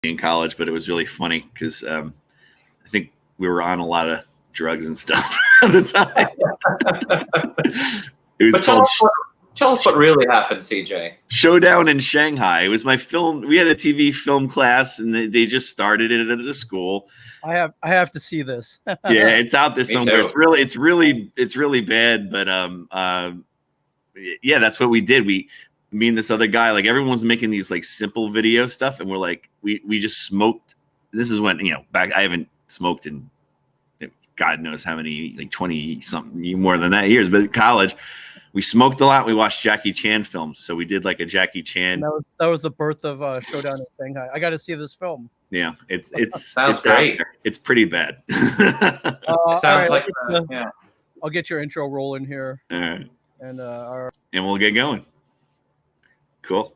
in college, but it was really funny because I think we were on a lot of drugs and stuff at the time. It was But tell us what really happened, CJ. Showdown in Shanghai. It was my film. We had a TV film class, and they just started it at the school. I have to see this. Yeah, it's out there somewhere. It's really bad. But yeah, that's what we did. Me and this other guy, like everyone was making these like simple video stuff, and we're like, we just smoked. This is when back. I haven't smoked in God knows how many, like 20 something more than that years. But at college, we smoked a lot. We watched Jackie Chan films, so we did like a Jackie Chan. That was the birth of Showdown in Shanghai. I got to see this film. Yeah, sounds great. It's pretty bad. Sounds like yeah. I'll get your intro rolling here. All right. And we'll get going. Cool.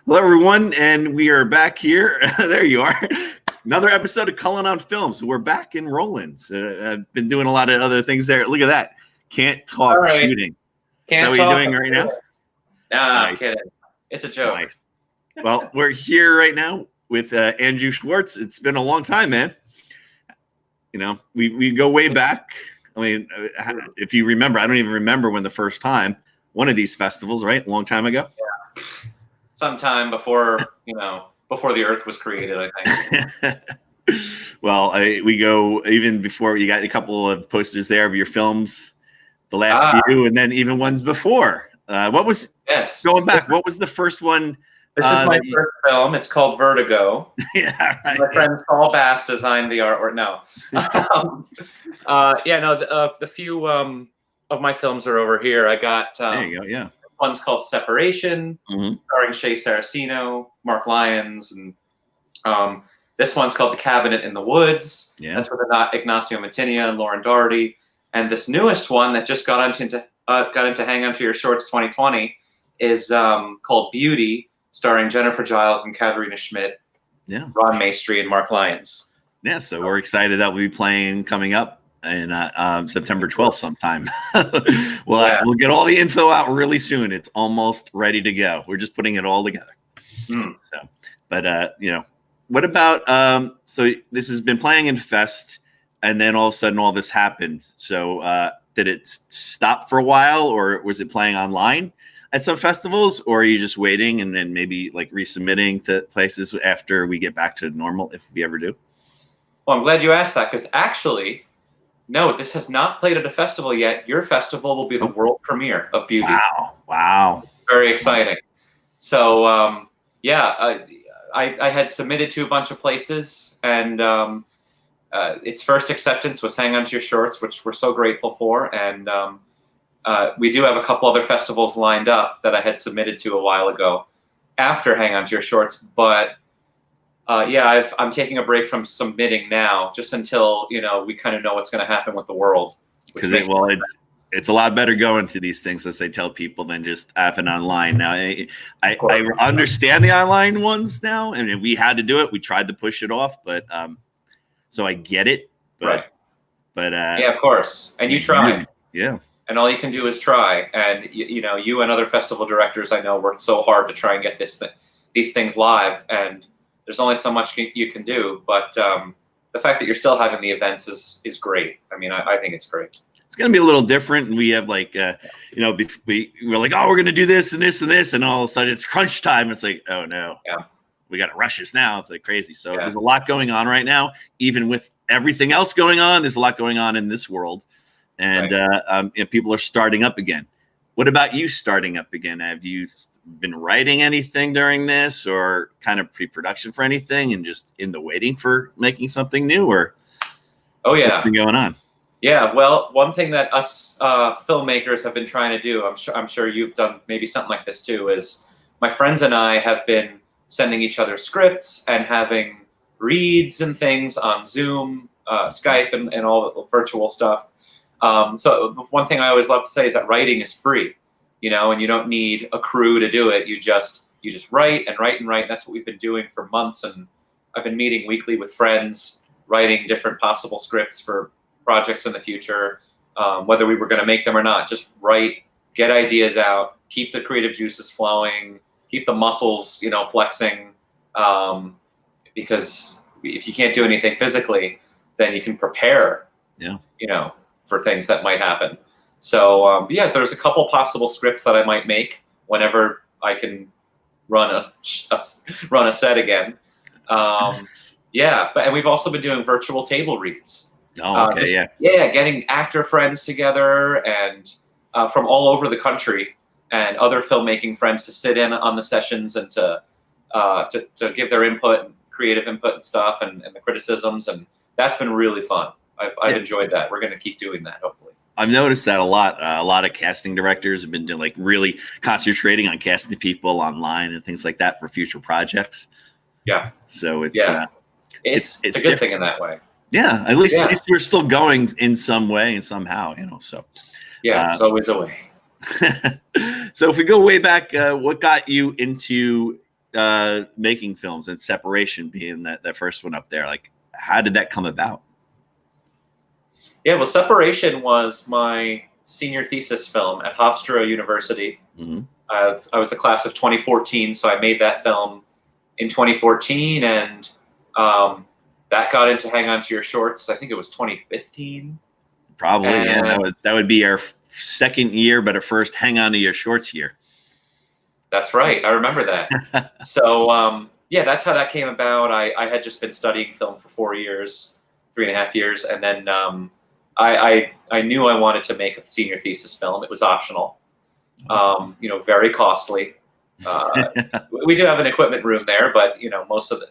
Hello, everyone, and we are back here. There you are. Another episode of Cullen on Film. So we're back in Rollins. I've been doing a lot of other things there. Look at that. Can't talk shooting. Can't Is that what you're doing right now? Nah, I'm kidding. It's a joke. Nice. Well, we're here right now with Andrew Schwartz. It's been a long time, man. We go way back. I mean, if you remember, I don't even remember when the first time, one of these festivals, right? A long time ago. Yeah. Sometime before the Earth was created, I think. Well, we go even before. You got a couple of posters there of your films, the last few, and then even ones before. What was going back? What was the first one? This is my first film. It's called Vertigo. Yeah, right. My friend Saul Bass designed the artwork. No, the few of my films are over here. I got. There you go. Yeah. One's called Separation, starring Shea Saraceno, Mark Lyons, and this one's called The Cabinet in the Woods. Yeah. That's with Ignacio Matinia and Lauren Doherty. And this newest one that just got into Hang Onto Your Shorts 2020 is called Beauty, starring Jennifer Giles and Katharina Schmidt, Ron Maestri, and Mark Lyons. Yeah, so we're excited that we'll be playing coming up in September 12th sometime. We'll get all the info out really soon. It's almost ready to go. We're just putting it all together. So, but what about so this has been playing in Fest, and then all of a sudden all this happened. So did it stop for a while, or was it playing online at some festivals, or are you just waiting and then maybe like resubmitting to places after we get back to normal, if we ever do? Well, I'm glad you asked that, because actually, no, this has not played at a festival yet. Your festival will be the world premiere of Beauty. Wow. Very exciting. So, I had submitted to a bunch of places, and its first acceptance was Hang Onto Your Shorts, which we're so grateful for. And we do have a couple other festivals lined up that I had submitted to a while ago after Hang Onto Your Shorts. But I'm taking a break from submitting now, just until we kind of know what's going to happen with the world. Because it's a lot better going to these things, as I tell people, than just having online. Now, I understand the online ones now, and we had to do it. We tried to push it off, but so I get it. But of course, and you tried. Yeah. And all you can do is try. And you and other festival directors I know worked so hard to try and get these things live, and there's only so much you can do, but the fact that you're still having the events is great. I mean, I think it's great. It's going to be a little different. And we have like, we're like, oh, we're going to do this and this and this. And all of a sudden it's crunch time. It's like, oh no, we got to rush this now. It's like crazy. So there's a lot going on right now, even with everything else going on. There's a lot going on in this world, and people are starting up again. What about you starting up again? Have you been writing anything during this, or kind of pre-production for anything, and just in the waiting for making something new, or what's been going on? Yeah, well, one thing that us filmmakers have been trying to do, I'm sure you've done maybe something like this too, is my friends and I have been sending each other scripts and having reads and things on Zoom, Skype, and all the virtual stuff. So one thing I always love to say is that writing is free, and you don't need a crew to do it. You just write and write and write. And that's what we've been doing for months. And I've been meeting weekly with friends, writing different possible scripts for projects in the future, whether we were going to make them or not. Just write, get ideas out, keep the creative juices flowing, keep the muscles, flexing. Because if you can't do anything physically, then you can prepare, for things that might happen. So there's a couple possible scripts that I might make whenever I can run a set again. And we've also been doing virtual table reads. Oh, okay, getting actor friends together and from all over the country and other filmmaking friends to sit in on the sessions and to give their input and creative input and stuff and the criticisms, and that's been really fun. I've enjoyed that. We're going to keep doing that, hopefully. I've noticed that a lot. A lot of casting directors have been doing, really concentrating on casting people online and things like that for future projects. Yeah. So it's a good thing in that way. Yeah, at least we're still going in some way and somehow, So there's always a way. So if we go way back, what got you into making films and Separation being that first one up there? Like, how did that come about? Yeah, well, Separation was my senior thesis film at Hofstra University. Mm-hmm. I was the class of 2014, so I made that film in 2014, and that got into Hang On to Your Shorts. I think it was 2015. Probably, that would be our second year, but our first Hang On to Your Shorts year. That's right. I remember that. So, that's how that came about. I had just been studying film for 3.5 years, and then I knew I wanted to make a senior thesis film. It was optional, very costly. We do have an equipment room there, but most of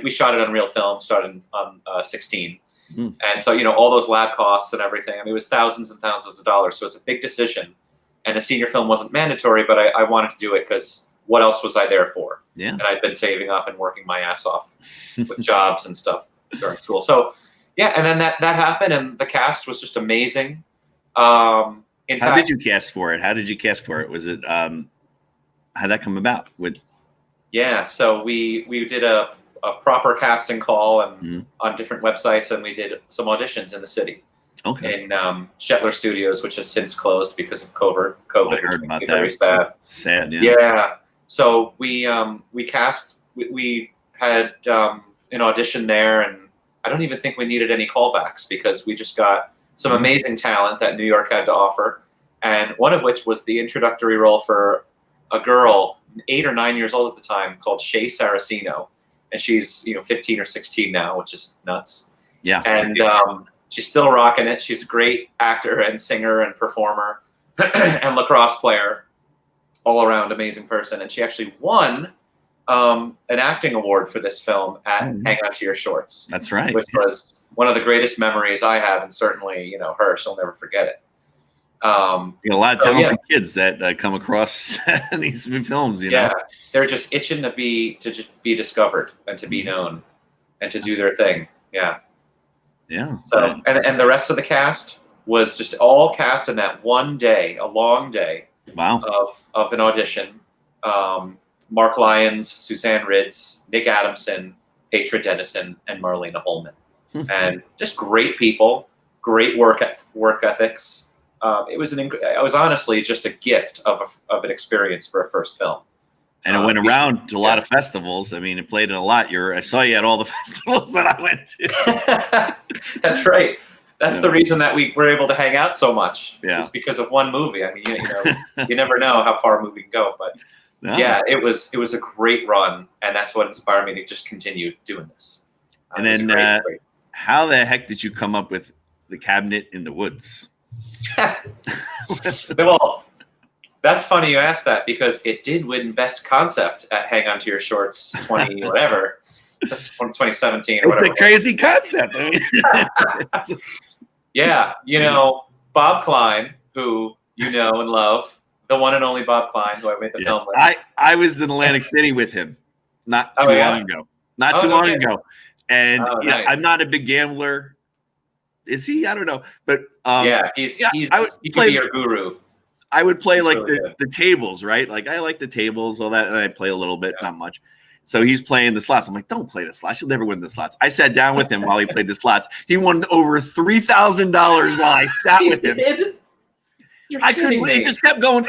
we shot it on real film, started on 16, and so all those lab costs and everything. I mean, it was thousands and thousands of dollars, so it's a big decision. And a senior film wasn't mandatory, but I wanted to do it because what else was I there for? Yeah, and I'd been saving up and working my ass off with jobs and stuff during school. So. Yeah, and then that happened, and the cast was just amazing. How did you cast for it? Was it how'd that come about? So we did a proper casting call and on different websites, and we did some auditions in the city. Okay. In Shetler Studios, which has since cled because of COVID. I heard about that. Very sad. Sad, yeah. Yeah. So we cast. We had an audition there, and I don't even think we needed any callbacks because we just got some amazing talent that New York had to offer, and one of which was the introductory role for a girl, 8 or 9 years old at the time, called Shay Saraceno, and she's 15 or 16 now, which is nuts. Yeah, and she's still rocking it. She's a great actor and singer and performer and lacrosse player, all around amazing person, and she actually won an acting award for this film at Hang On to Your Shorts. That's right. Which was one of the greatest memories I have, and certainly, her, she'll never forget it. A lot of talented kids that come across these films, Yeah, they're just itching to be discovered and to be known and to do their thing. Yeah. Yeah. So, and the rest of the cast was just all cast in that one day, a long day. Wow. Of an audition. Mark Lyons, Suzanne Ritz, Nick Adamson, Petra Dennison, and Marlena Holman. And just great people, great work ethics. It was honestly just a gift of an experience for a first film. And it went around to a lot of festivals. I mean, it played in a lot. I saw you at all the festivals that I went to. That's right. That's the reason that we were able to hang out so much. Yeah. Is because of one movie. I mean, you never know how far a movie can go, but. No. Yeah, it was a great run, and that's what inspired me to just continue doing this. And then, how the heck did you come up with The Cabinet in the Woods? Well, that's funny you asked that because it did win Best Concept at Hang On to Your Shorts 20 whatever. That's from 2017 or whatever. It's a crazy concept. I mean, yeah, Bob Klein, who you know and love. The one and only Bob Klein, who I made the film with. I was in Atlantic City with him not too long ago. And nice. I'm not a big gambler. Is he? I don't know. But he's I would he could play be your guru. I would play He's like really the tables, right? Like I like the tables, all that, and I play a little bit, not much. So he's playing the slots. I'm like, don't play the slots. You'll never win the slots. I sat down with him while he played the slots. He won over $3,000 while I sat with him. I couldn't. He just kept going.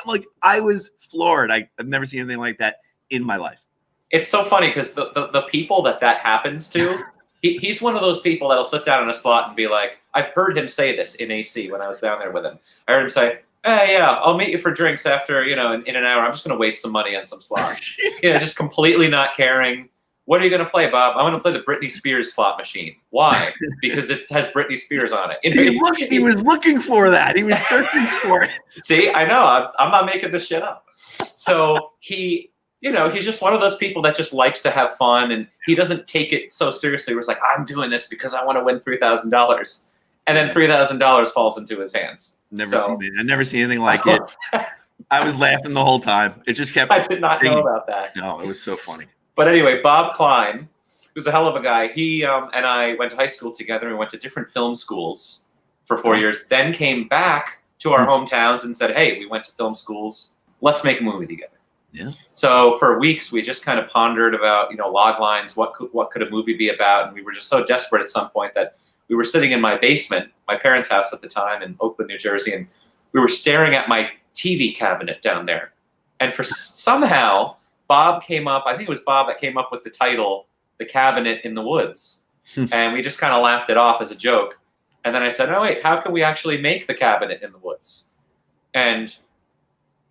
Like I was floored. I've never seen anything like that in my life. It's so funny because the people that happens to, he's one of those people that'll sit down in a slot and be like, I've heard him say this in AC when I was down there with him. I heard him say, "Hey, yeah, I'll meet you for drinks after, in an hour. I'm just going to waste some money on some slots." Just completely not caring. What are you going to play, Bob? I'm going to play the Britney Spears slot machine. Why? Because it has Britney Spears on it. He was looking for that. He was searching for it. See, I know. I'm not making this shit up. So he's just one of those people that just likes to have fun, and he doesn't take it so seriously. Where it's like, I'm doing this because I want to win $3,000, and then $3,000 falls into his hands. I've never seen anything like it. I was laughing the whole time. It just kept. I did not know about that. No, it was so funny. But anyway, Bob Klein, who's a hell of a guy, he and I went to high school together. We went to different film schools for 4 years, then came back to our hometowns and said, hey, we went to film schools. Let's make a movie together. Yeah. So for weeks, we just kind of pondered about, log lines, what could a movie be about? And we were just so desperate at some point that we were sitting in my basement, my parents' house at the time in Oakland, New Jersey, and we were staring at my TV cabinet down there. And somehow Bob came up, I think it was Bob that came up with the title, The Cabinet in the Woods. And we just kind of laughed it off as a joke. And then I said, oh, wait, how can we actually make The Cabinet in the Woods? And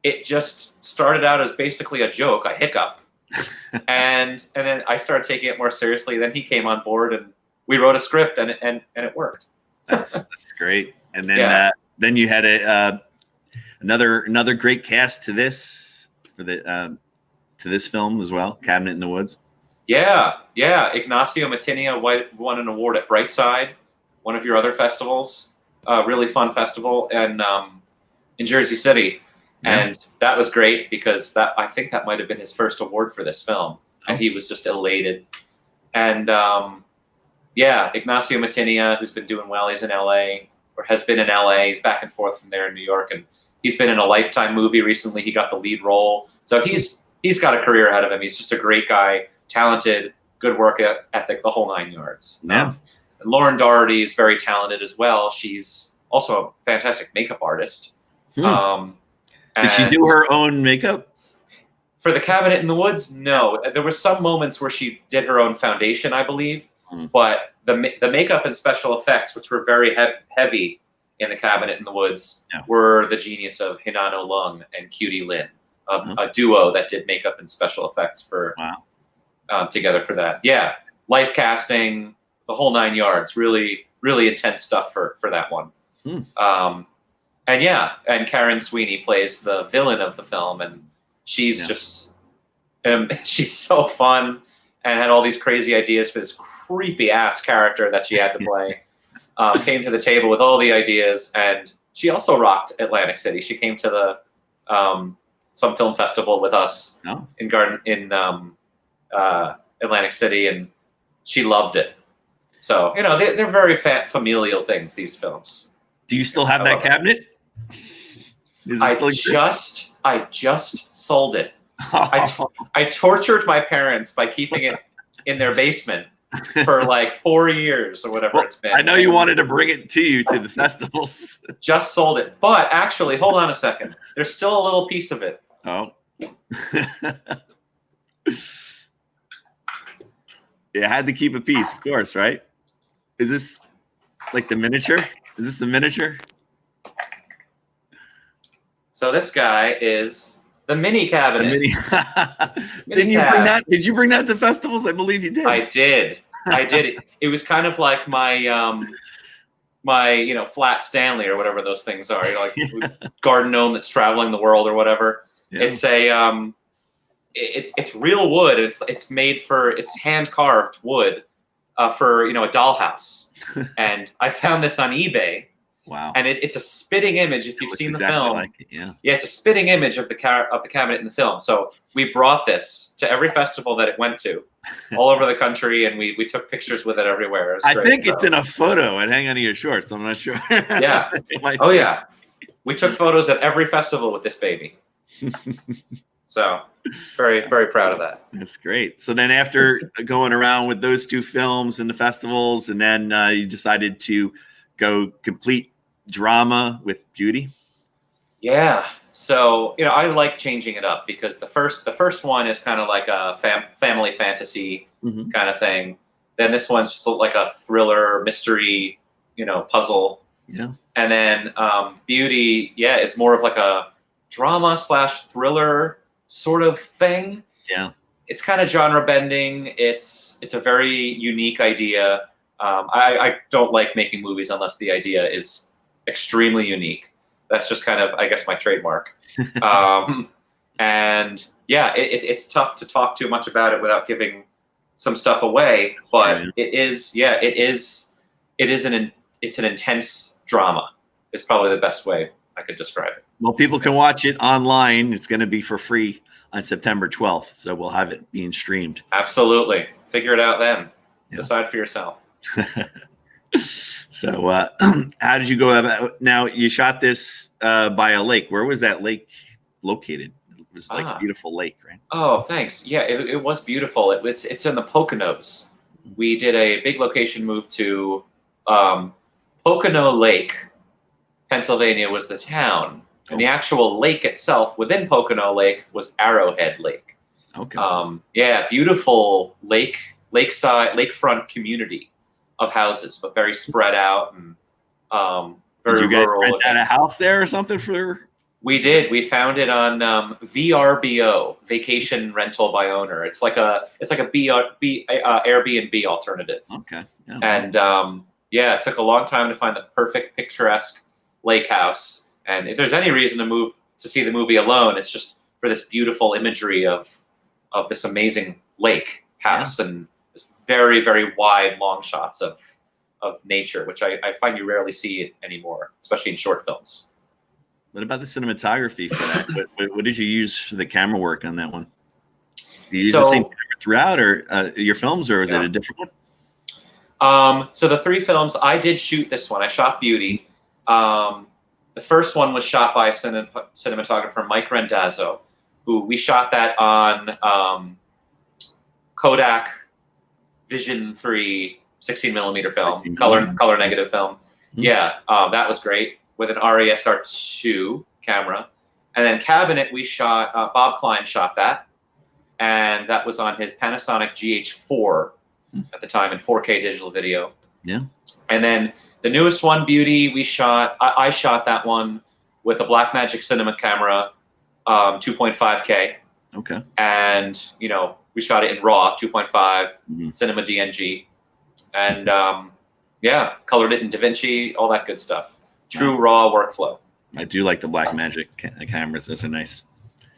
it just started out as basically a joke, a hiccup. and then I started taking it more seriously. Then he came on board and we wrote a script and it worked. That's great. And then then you had another great cast to this to this film as well, Cabinet in the Woods. Yeah. Ignacio Matinia won an award at Brightside, one of your other festivals, really fun festival, and in Jersey City. Yeah. And that was great because I think that might have been his first award for this film. And he was just elated. And Ignacio Matinia, who's been doing well, he's in LA, or has been in LA. He's back and forth from there in New York. And he's been in a Lifetime movie recently. He got the lead role. So he's got a career ahead of him. He's just a great guy, talented, good work ethic, the whole 9 yards. Yeah. And Lauren Doherty is very talented as well. She's also a fantastic makeup artist. Did she do her own makeup? For The Cabinet in the Woods? No. There were some moments where she did her own foundation, I believe. But the makeup and special effects, which were very heavy in The Cabinet in the Woods, were the genius of Hinano Lung and Cutie Lin, a duo that did makeup and special effects for together for that. Yeah. Life casting, the whole 9 yards. Really, really intense stuff for that one. And Karen Sweeney plays the villain of the film, and she's just she's so fun and had all these crazy ideas for this creepy ass character that she had to play. Came to the table with all the ideas, and she also rocked Atlantic City. She came to the some film festival with us in Atlantic City, and she loved it. So they're very familial things, these films. Do you still have that cabinet? I just sold it. I tortured my parents by keeping it in their basement for like 4 years or whatever it's been. I know you wanted to bring it to the festivals. Just sold it. But actually, hold on a second. There's still a little piece of it. Oh. I had to keep a piece, of course, right? Is this like the miniature? Is this the miniature? So this guy is the mini cabinet. Did you bring that to festivals? I believe you did. I did. It was kind of like my my flat Stanley or whatever those things are. Like garden gnome that's traveling the world or whatever. Yeah. It's a it's real wood. It's made it's hand carved wood for a dollhouse. And I found this on eBay. Wow. And it's a spitting image. If you've seen the film, like it, yeah, it's a spitting image of the cabinet in the film. So we brought this to every festival that it went to, all over the country, and we took pictures with it everywhere. It I think it's in a photo at Hang On to Your Shorts. I'm not sure. Yeah. Oh yeah. We took photos at every festival with this baby. So very, very proud of that. That's great. So then after going around with those two films and the festivals, and then you decided to go complete drama with Beauty. Yeah. So, I like changing it up because the first one is kind of like a family fantasy kind of thing. Then this one's just like a thriller mystery, puzzle. Yeah. And then Beauty, is more of like a drama / thriller sort of thing. Yeah. It's kind of genre bending. It's a very unique idea. I don't like making movies unless the idea is extremely unique. That's just kind of, I guess, my trademark. And it's tough to talk too much about it without giving some stuff away. But it's an intense drama. Is probably the best way I could describe it. Well, people can watch it online. It's going to be for free on September 12th. So we'll have it being streamed. Absolutely. Figure it out then. Yeah. Decide for yourself. So how did you go about? Now, you shot this by a lake. Where was that lake located? It was like a beautiful lake, right? Oh, thanks. Yeah, it was beautiful. It's in the Poconos. We did a big location move to Pocono Lake, Pennsylvania was the town. And the actual lake itself within Pocono Lake was Arrowhead Lake. Okay. Beautiful lakefront community of houses, but very spread out and very Did you guys rural. rent out a house there or something for? We did. We found it on VRBO, Vacation Rental by Owner. It's like a Airbnb alternative. Okay. Yeah. And it took a long time to find the perfect picturesque lake house. And if there's any reason to see the movie alone, it's just for this beautiful imagery of this amazing lake house and this very, very wide, long shots of nature, which I find you rarely see anymore, especially in short films. What about the cinematography for that? What did you use for the camera work on that one? Do you use the same camera throughout, or your films, or is it a different one? So the three films, I did shoot this one. I shot Beauty. The first one was shot by a cinematographer, Mike Rendazzo, who we shot that on Kodak Vision 3 16 millimeter film, color negative film. Mm-hmm. Yeah, that was great with an RESR2 camera. And then Cabinet, we shot, Bob Klein shot that. And that was on his Panasonic GH4 at the time in 4K digital video. Yeah. And then the newest one, Beauty, we shot, I shot that one with a Blackmagic Cinema camera, 2.5K. Okay. And, we shot it in RAW, 2.5, Cinema DNG. And, colored it in DaVinci, all that good stuff. True RAW workflow. I do like the Blackmagic cameras. Those are nice.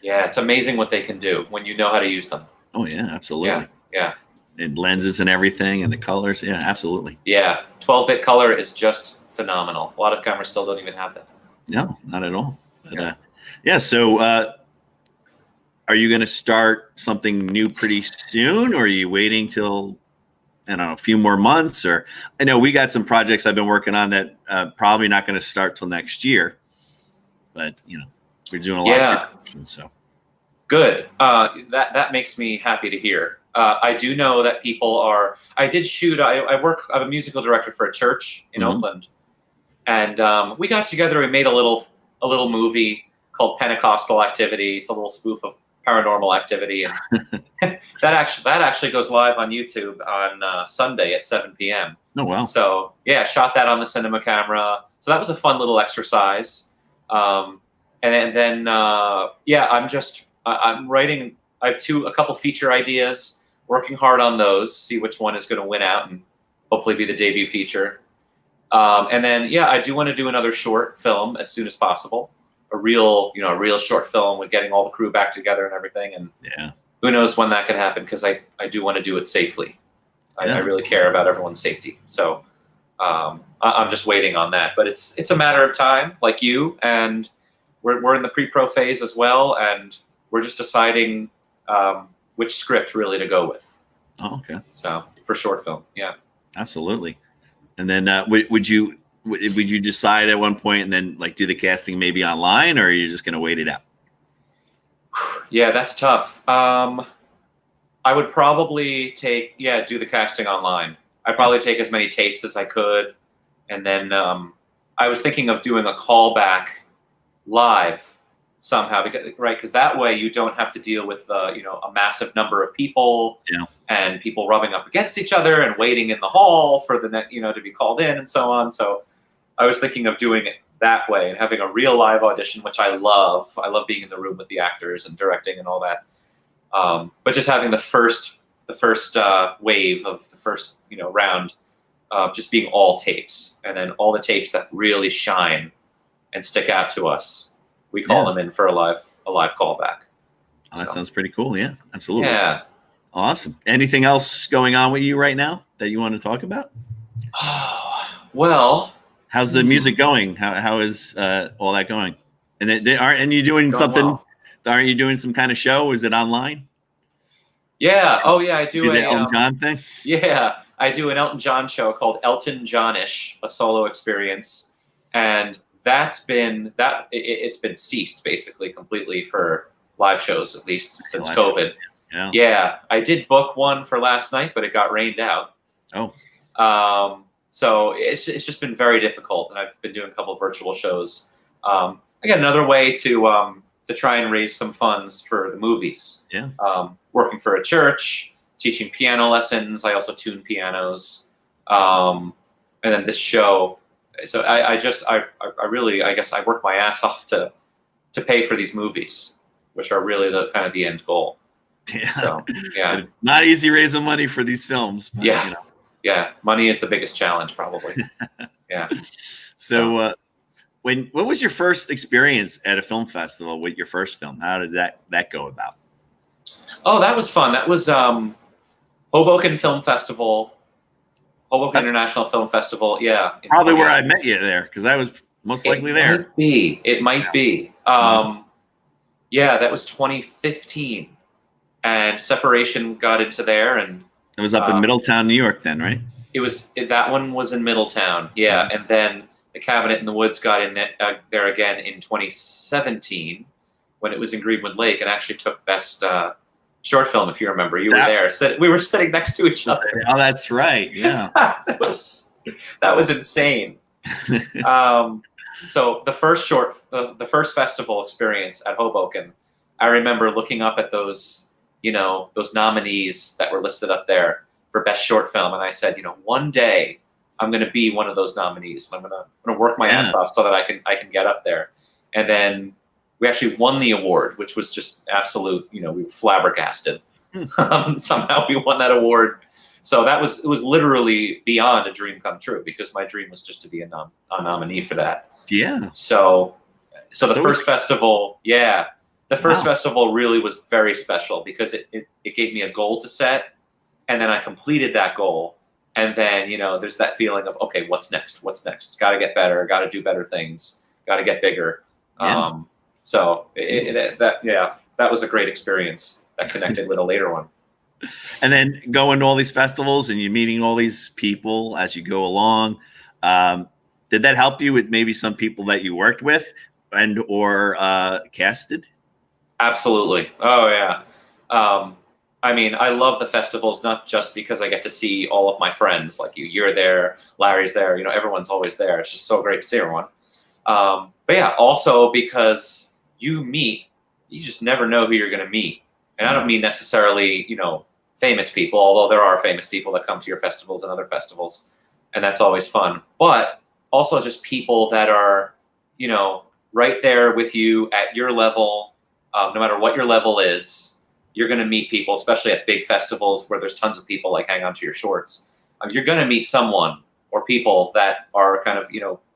Yeah, it's amazing what they can do when you know how to use them. Oh, yeah, absolutely. Yeah. And lenses and everything and the colors. Yeah, absolutely. Yeah, 12-bit color is just phenomenal. A lot of cameras still don't even have that. No, not at all. But, so are you going to start something new pretty soon, or are you waiting till, I don't know, a few more months? Or I know we got some projects I've been working on that probably not going to start till next year. But, we're doing a lot of productions, so. Good. That makes me happy to hear. I do know that people are. I did shoot. I'm a musical director for a church in Oakland, and we got together. We made a little movie called Pentecostal Activity. It's a little spoof of Paranormal Activity, and that actually goes live on YouTube on Sunday at 7 p.m. Oh wow! So shot that on the cinema camera. So that was a fun little exercise. And then I'm writing. I have a couple feature ideas. Working hard on those, see which one is going to win out and hopefully be the debut feature. And then, I do want to do another short film as soon as possible. A real short film with getting all the crew back together and everything. And who knows when that can happen, because I do want to do it safely. I really care about everyone's safety. So I'm just waiting on that, but it's a matter of time, like you, and we're in the pre-pro phase as well, and we're just deciding which script really to go with. Oh, okay. So for short film, yeah, absolutely. And then would you decide at one point and then like do the casting maybe online, or are you just going to wait it out? Yeah, that's tough. I would probably do the casting online. I'd probably take as many tapes as I could, and then I was thinking of doing a callback live somehow, because that way you don't have to deal with a massive number of people and people rubbing up against each other and waiting in the hall for the to be called in and so on. So I was thinking of doing it that way and having a real live audition, which I love. I love being in the room with the actors and directing and all that. But just having the first wave of the first round just being all tapes, and then all the tapes that really shine and stick out to us, we call them in for a live callback. Oh, that sounds pretty cool. Yeah, absolutely. Yeah. Awesome. Anything else going on with you right now that you want to talk about? Oh, well, how's the music going? How is all that going? And aren't you doing something? Well. Aren't you doing some kind of show? Is it online? Yeah. Oh, yeah. I do the Elton John thing. Yeah, I do an Elton John show called Elton Johnish, a solo experience, and it's been ceased basically completely for live shows, at least since COVID. Yeah, I did book one for last night, but it got rained out. Oh. So it's just been very difficult, and I've been doing a couple of virtual shows. I got another way to try and raise some funds for the movies. Yeah. Working for a church, teaching piano lessons. I also tune pianos, and then this show. So I really, I guess I work my ass off to pay for these movies, which are really the end goal. Yeah. So, yeah. It's not easy raising money for these films. But, yeah. Yeah. Money is the biggest challenge, probably. Yeah. So what was your first experience at a film festival with your first film? How did that go about? Oh, that was fun. That was Hoboken Film Festival. Hoboken International Film Festival, yeah. Probably where I met you there, because I was most likely there. It might be. Yeah, that was 2015. And Separation got into there. And it was up in Middletown, New York then, right? That one was in Middletown, yeah. And then The Cabinet in the Woods got in there again in 2017 when it was in Greenwood Lake, and actually took Best Short Film, if you remember. You were there. We were sitting next to each other. Oh, that's right. Yeah. that was insane. So the first festival experience at Hoboken, I remember looking up at those nominees that were listed up there for Best Short Film, and I said, one day I'm going to be one of those nominees. I'm going to work my ass off so that I can get up there. And then we actually won the award, which was just absolute. We were flabbergasted. Somehow we won that award. So it was literally beyond a dream come true, because my dream was just to be a nominee for that. Yeah. So the first festival, the first festival really was very special, because it gave me a goal to set, and then I completed that goal. And then, there's that feeling of, okay, what's next? What's next? Got to get better. Got to do better things. Got to get bigger. Yeah. So that was a great experience that connected with a later one. And then going to all these festivals and you're meeting all these people as you go along. Did that help you with maybe some people that you worked with or casted? Absolutely. Oh, yeah. I love the festivals, not just because I get to see all of my friends like you. You're there, Larry's there, everyone's always there. It's just so great to see everyone. But yeah, also because you just never know who you're going to meet. And I don't mean necessarily, famous people, although there are famous people that come to your festivals and other festivals, and that's always fun. But also just people that are, right there with you at your level, no matter what your level is. You're going to meet people, especially at big festivals where there's tons of people like hang on to your shorts. You're going to meet someone or people that are kind of,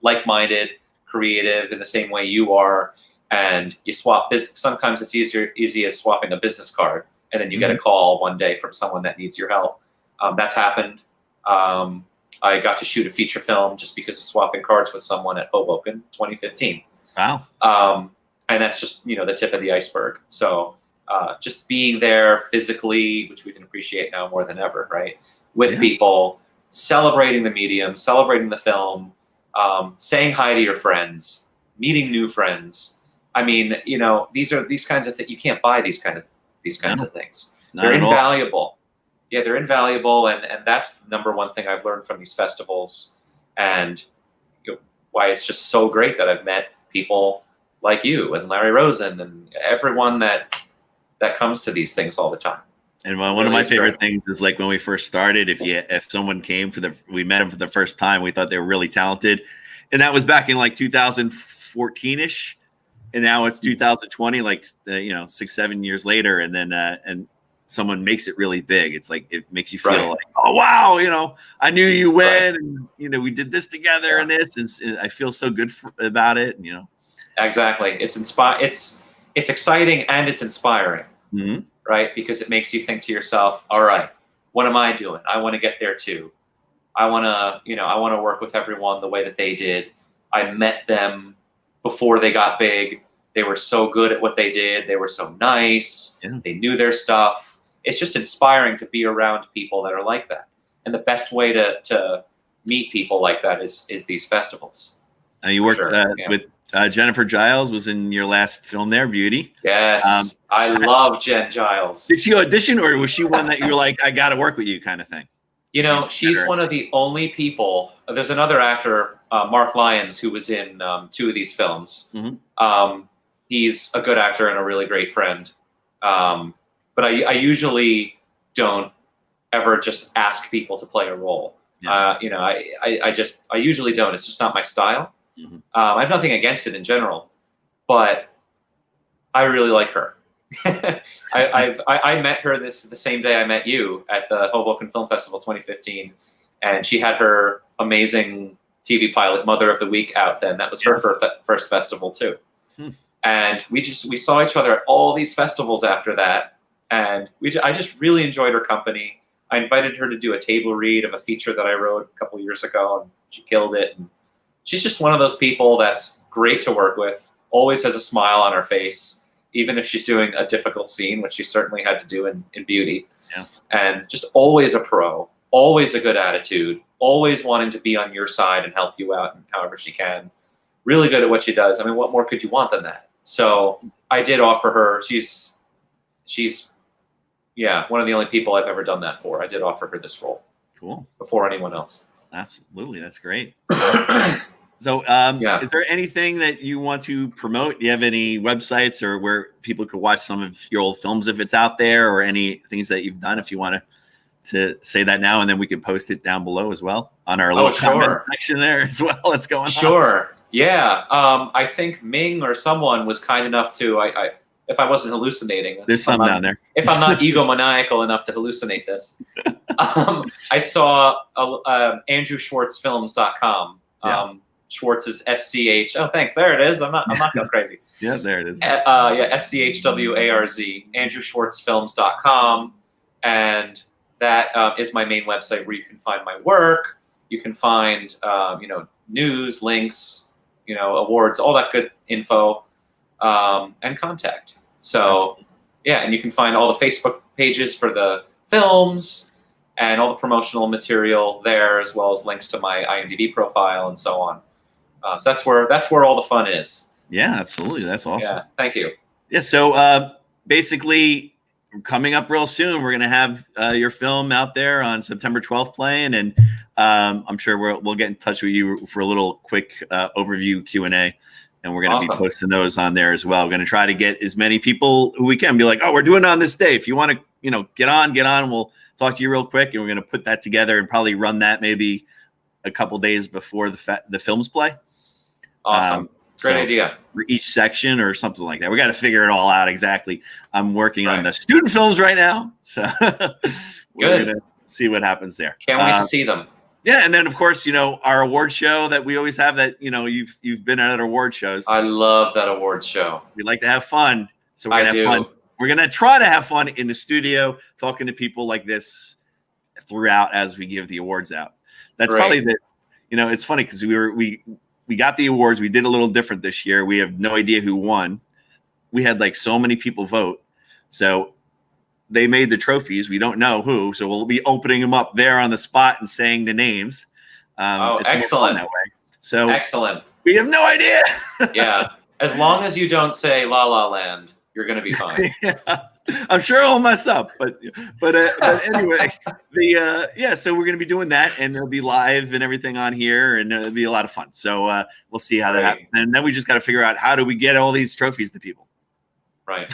like-minded, creative in the same way you are. And you swap sometimes it's easy as swapping a business card. And then you get a call one day from someone that needs your help. That's happened. I got to shoot a feature film just because of swapping cards with someone at Hoboken 2015. Wow. And that's just, the tip of the iceberg. So just being there physically, which we can appreciate now more than ever, right? With people, celebrating the medium, celebrating the film, saying hi to your friends, meeting new friends. I mean, these are these kinds of things. You can't buy these kinds of things. They're invaluable. Yeah, they're invaluable, and that's the number one thing I've learned from these festivals, and why it's just so great that I've met people like you and Larry Rosen and everyone that comes to these things all the time. And one of my favorite things is like when we first started, if someone came we met them for the first time, we thought they were really talented, and that was back in like 2014-ish, and now it's 2020, like 6-7 years later, and then and someone makes it really big. It's like it makes you feel like, oh wow, I knew you when, and we did this together and this, and I feel so good about it, Exactly. It's it's exciting and it's inspiring. Mm-hmm. Right? Because it makes you think to yourself, all right, what am I doing? I want to get there too. I want to work with everyone the way that they did. I met them before they got big. They were so good at what they did. They were so nice. Yeah. They knew their stuff. It's just inspiring to be around people that are like that. And the best way to meet people like that is these festivals. You worked with Jennifer Giles was in your last film there, Beauty. Yes, I love Jen Giles. Did she audition, or was she one that you were like, I got to work with you kind of thing? She's one of the only people. There's another actor, Mark Lyons, who was in 2 of these films. Mm-hmm. He's a good actor and a really great friend. But I usually don't ever just ask people to play a role. Yeah. I usually don't. It's just not my style. Mm-hmm. I have nothing against it in general, but I really like her. I met her the same day I met you at the Hoboken Film Festival 2015, and she had her amazing TV pilot Mother of the Week out then. That was her first festival too. And we saw each other at all these festivals after that, and I just really enjoyed her company. I invited her to do a table read of a feature that I wrote a couple years ago, and she killed it. And she's just one of those people that's great to work with, always has a smile on her face, even if she's doing a difficult scene, which she certainly had to do in Beauty. Yeah. And just always a pro, always a good attitude, always wanting to be on your side and help you out however she can. Really good at what she does. I mean, what more could you want than that? So I did offer her, she's one of the only people I've ever done that for. I did offer her this role. Cool. Before anyone else. Absolutely. That's great. So is there anything that you want to promote? Do you have any websites or where people could watch some of your old films if it's out there, or any things that you've done, if you want to say that now, and then we can post it down below as well on our little comment section there as well. That's going on. Sure. Yeah. I think Ming or someone was kind enough to, if I wasn't hallucinating. There's some down there. If I'm not egomaniacal enough to hallucinate this. I saw AndrewSchwartzFilms.com. Schwartz is SCH. Oh, thanks. There it is. I'm not going crazy. Yeah, there it is. SCHWARZ. AndrewSchwartzFilms.com, and that is my main website where you can find my work. You can find news, links, awards, all that good info, and contact. So and you can find all the Facebook pages for the films and all the promotional material there, as well as links to my IMDb profile and so on. So that's where all the fun is. Yeah, absolutely. That's awesome. Yeah, thank you. Yeah, so basically coming up real soon, we're going to have your film out there on September 12th playing, and I'm sure we'll get in touch with you for a little quick overview Q&A, and we're going to be posting those on there as well. We're going to try to get as many people who we can, be like, oh, we're doing it on this day. If you want to, get on, we'll talk to you real quick, and we're going to put that together and probably run that maybe a couple days before the films play. Awesome. Great idea. For each section or something like that. We got to figure it all out exactly. I'm working on the student films right now, so we're going to see what happens there. Can't wait to see them. Yeah, and then of course, our award show that we always have. That you've been at award shows. I love that award show. We like to have fun, so we're gonna have fun. We're gonna try to have fun in the studio, talking to people like this throughout as we give the awards out. That's Great. probably the, it's funny because we got the awards. We did a little different this year. We have no idea who won. We had like so many people vote. So they made the trophies. We don't know who. So we'll be opening them up there on the spot and saying the names. It's excellent. That way. So excellent. We have no idea. Yeah. As long as you don't say La La Land, you're going to be fine. Yeah. I'm sure I'll mess up, but anyway, so we're gonna be doing that, and it'll be live and everything on here, and it'll be a lot of fun. So we'll see how that happens, and then we just got to figure out how do we get all these trophies to people. Right.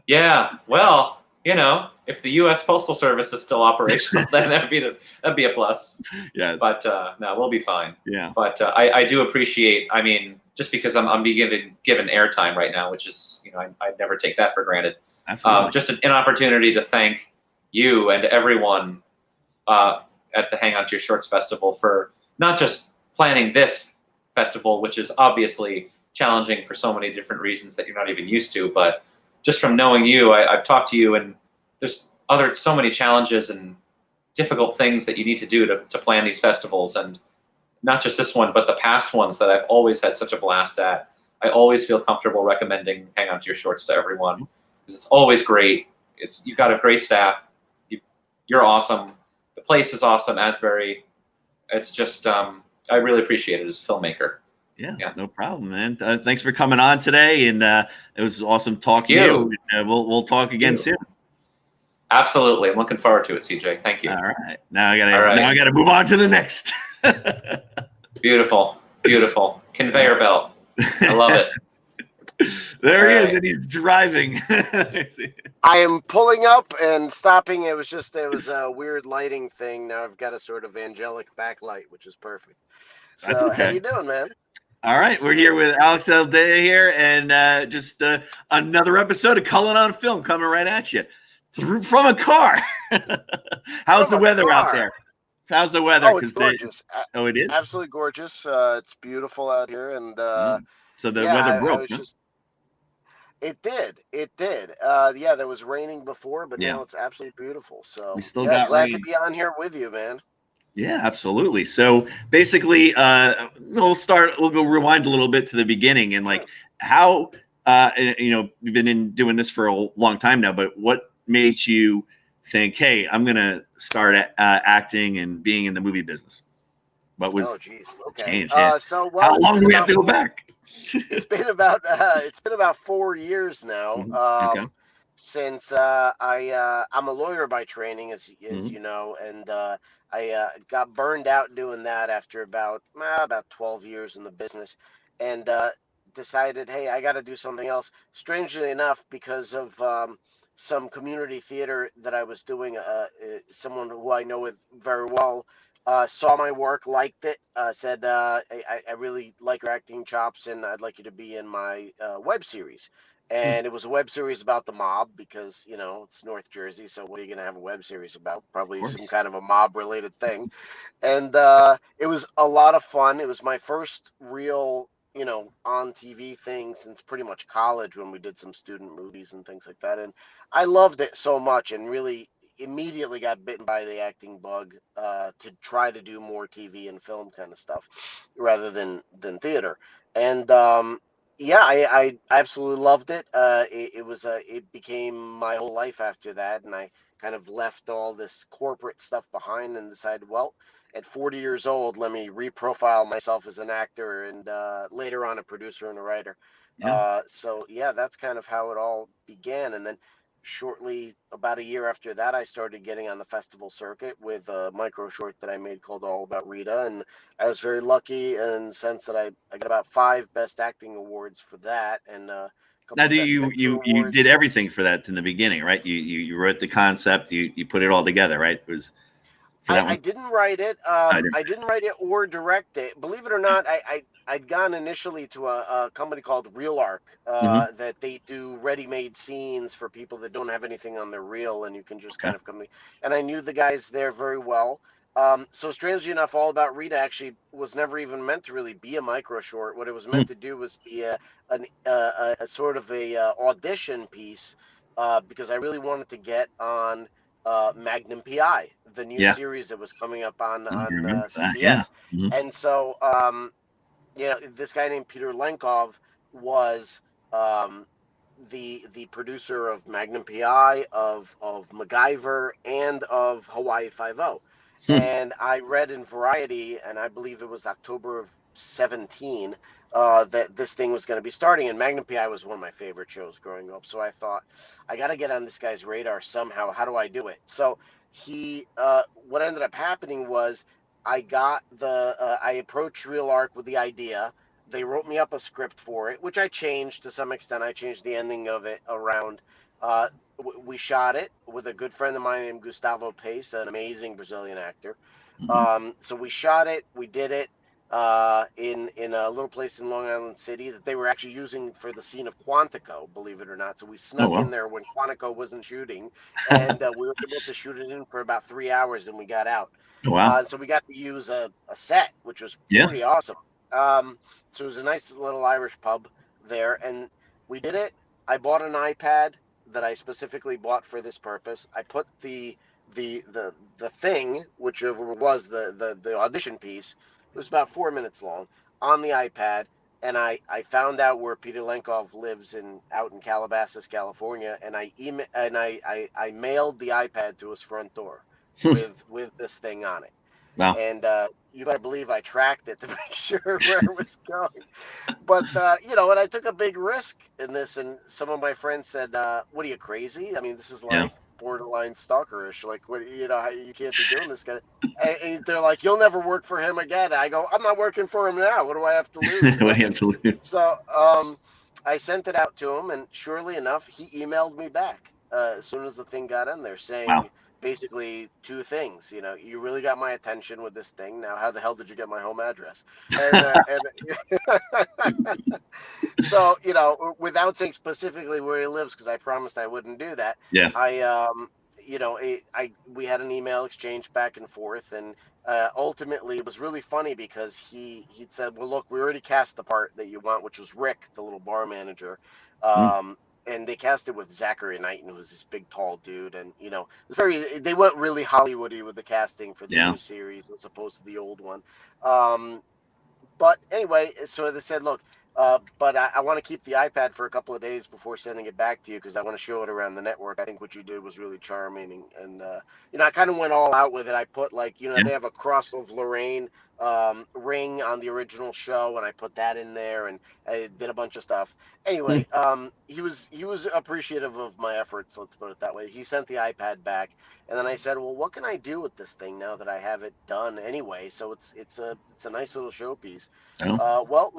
Yeah. Well, if the U.S. Postal Service is still operational, then that'd be a plus. Yes. But no, we'll be fine. Yeah. But I do appreciate. I mean, just because I'm being given airtime right now, which is I never take that for granted. Absolutely. Just an opportunity to thank you and everyone at the Hang On to Your Shorts Festival for not just planning this festival, which is obviously challenging for so many different reasons that you're not even used to, but just from knowing you, I've talked to you, and there's so many challenges and difficult things that you need to do to plan these festivals, and not just this one, but the past ones that I've always had such a blast at. I always feel comfortable recommending Hang On to Your Shorts to everyone. It's always great. You've got a great staff. You're awesome. The place is awesome, Asbury. It's just I really appreciate it as a filmmaker. Yeah, no problem, man. Thanks for coming on today, and it was awesome talking to you. We'll talk again soon. Absolutely, I'm looking forward to it, CJ. Thank you. All right, now I gotta move on to the next. Beautiful. Conveyor belt. I love it. There he is, and he's driving. I am pulling up and stopping. It was a weird lighting thing. Now I've got a sort of angelic backlight, which is perfect. So, that's okay. How you doing, man? All right, we're here with Alex Aldea here, and just another episode of Cullen on Film coming right at you from a car. How's the weather out there? How's the weather? Oh, it's gorgeous. It is? Absolutely gorgeous. It's beautiful out here, and so the weather broke. It did. There was raining before, but now it's absolutely beautiful. So we still got glad rain. to be on here with you, man. Yeah, absolutely. So basically, we'll go rewind a little bit to the beginning, and like how we've been doing this for a long time now, but what made you think, hey, I'm gonna start acting and being in the movie business? What was change? Yeah. How long do we have to go back? It's been about 4 years now. Since I'm a lawyer by training, as you know, and I got burned out doing that after about 12 years in the business, and decided, hey, I got to do something else. Strangely enough, because of some community theater that I was doing, someone who I know very well saw my work, liked it, said, I really like your acting chops, and I'd like you to be in my web series. And it was a web series about the mob because, it's North Jersey. So what are you going to have a web series about? Probably some kind of a mob related thing. And it was a lot of fun. It was my first real, on TV thing since pretty much college when we did some student movies and things like that. And I loved it so much and really immediately got bitten by the acting bug to try to do more TV and film kind of stuff rather than theater. And I absolutely loved it. It became my whole life after that, and I kind of left all this corporate stuff behind and decided, well, at 40 years old, let me reprofile myself as an actor and later on a producer and a writer. Yeah. That's kind of how it all began. And then shortly, about a year after that, I started getting on the festival circuit with a micro short that I made called All About Rita. And I was very lucky in the sense that I got about 5 Best Acting awards for that. And now, you did everything for that in the beginning, right? You wrote the concept, you put it all together, right? It was. I didn't write it. I didn't write it or direct it. Believe it or not, I'd gone initially to a company called Reel Arc that they do ready-made scenes for people that don't have anything on their reel, and you can just kind of come. And I knew the guys there very well. So strangely enough, All About Rita actually was never even meant to really be a micro short. What it was meant to do was be a sort of a audition piece because I really wanted to get on Magnum PI, the new Yeah. series that was coming up on I remember that. CBS. Yeah. Mhm. And so, this guy named Peter Lenkov was um, the producer of Magnum PI, of MacGyver, and of Hawaii Five-O. And I read in Variety, and I believe it was October of 17, that this thing was going to be starting. And Magnum PI was one of my favorite shows growing up. So I thought, I got to get on this guy's radar somehow. How do I do it? So what ended up happening was I approached Real Arc with the idea. They wrote me up a script for it, which I changed to some extent. I changed the ending of it around. Uh, we shot it with a good friend of mine named Gustavo Pace, an amazing Brazilian actor. Mhm. So we shot it. We did it in a little place in Long Island City that they were actually using for the scene of Quantico, believe it or not. So we Oh snuck in well. there when Quantico wasn't shooting, and we were able to shoot it in for about 3 hours, and we got out. Wow. So we got to use a set, which was Yeah. pretty awesome. So it was a nice little Irish pub there, and we did it. I bought an iPad that I specifically bought for this purpose. I put the thing, which was the audition piece, it was about 4 minutes long, on the iPad, and I found out where Peter Lenkov lives out in Calabasas, California, and I mailed the iPad to his front door with this thing on it. Wow. And you better believe I tracked it to make sure where it was going. But and I took a big risk in this, and some of my friends said, "What are you, crazy? I mean, this is Yeah. like borderline stalkerish. Like, what you can't be doing this kind of." And they're like, "You'll never work for him again." I go, "I'm not working for him now. What do I have to lose?" What do you have to lose? So I sent it out to him, and surely enough, he emailed me back as soon as the thing got in there, Wow. saying basically two things. You really got my attention with this thing. Now, how the hell did you get my home address? And so, without saying specifically where he lives, because I promised I wouldn't do that, Yeah. we had an email exchange back and forth, and ultimately it was really funny because he'd said, "Well, look, we already cast the part that you want, which was Rick, the little bar manager." Mm. And they cast it with Zachary Knighton, who was this big, tall dude, and they went really Hollywoody with the casting for the Yeah. new series as opposed to the old one. But anyway, so they said, look, but I want to keep the iPad for a couple of days before sending it back to you because I want to show it around the network. I think what you did was really charming. And I kind of went all out with it. I put Yeah. they have a Cross of Lorraine ring on the original show, and I put that in there, and I did a bunch of stuff. Anyway, he was appreciative of my efforts. Let's put it that way. He sent the iPad back, and then I said, well, what can I do with this thing now that I have it done anyway? So it's a nice little showpiece. Oh. Well,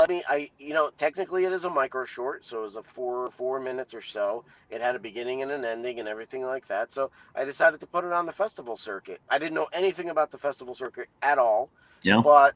technically it is a micro short, so it was a 4 minutes or so. It had a beginning and an ending and everything like that. So I decided to put it on the festival circuit. I didn't know anything about the festival circuit at all, Yeah. but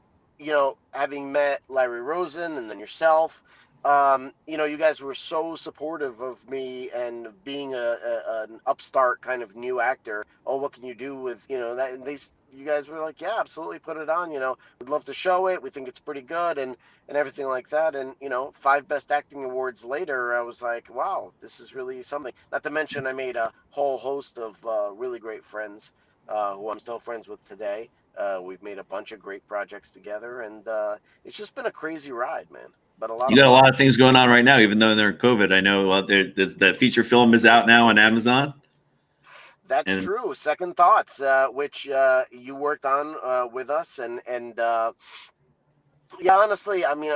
having met Larry Rosen and then yourself, you guys were so supportive of me and being an upstart kind of new actor. Oh, what can you do with that? And you guys were like, yeah, absolutely, put it on. We'd love to show it. We think it's pretty good and everything like that. And 5 Best Acting Awards later, I was like, wow, this is really something. Not to mention, I made a whole host of really great friends who I'm still friends with today. We've made a bunch of great projects together, and it's just been a crazy ride, man. But a lot You of got a fun. lot of things going on right now, even though they're COVID. I know the feature film is out now on Amazon. That's And true. Second Thoughts, which you worked on with us, and yeah, honestly, I mean,